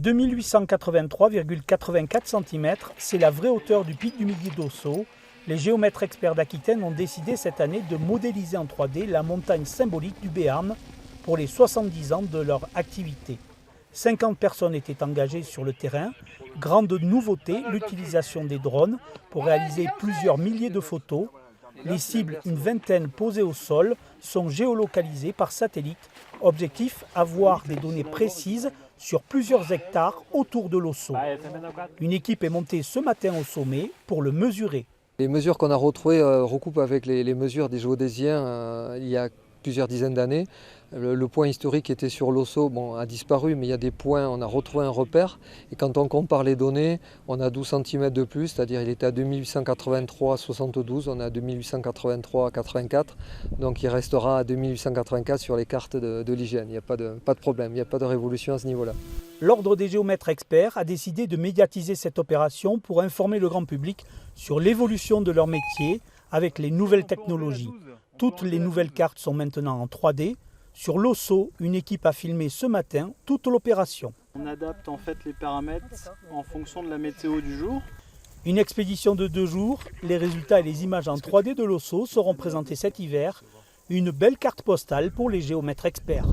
2883,84 cm, c'est la vraie hauteur du pic du Midi d'Ossau. Les géomètres experts d'Aquitaine ont décidé cette année de modéliser en 3D la montagne symbolique du Béarn pour les 70 ans de leur activité. 50 personnes étaient engagées sur le terrain. Grande nouveauté, l'utilisation des drones pour réaliser plusieurs milliers de photos. Les cibles, une vingtaine posées au sol, sont géolocalisées par satellite. Objectif, avoir des données précises sur plusieurs hectares autour de l'Ossau. Une équipe est montée ce matin au sommet pour le mesurer. Les mesures qu'on a retrouvées recoupent avec les mesures des géodésiens il y a plusieurs dizaines d'années. Le point historique qui était sur l'Ossau a disparu, mais il y a des points, on a retrouvé un repère. Et quand on compare les données, on a 12 cm de plus, c'est-à-dire il était à 2883,72, on est à 2883,84. Donc il restera à 2884 sur les cartes de l'IGN. Il n'y a pas de problème, il n'y a pas de révolution à ce niveau-là. L'Ordre des géomètres experts a décidé de médiatiser cette opération pour informer le grand public sur l'évolution de leur métier avec les nouvelles technologies. Toutes les nouvelles cartes sont maintenant en 3D. Sur l'Ossau, une équipe a filmé ce matin toute l'opération. On adapte en fait les paramètres en fonction de la météo du jour. Une expédition de 2 jours. Les résultats et les images en 3D de l'Ossau seront présentés cet hiver. Une belle carte postale pour les géomètres experts.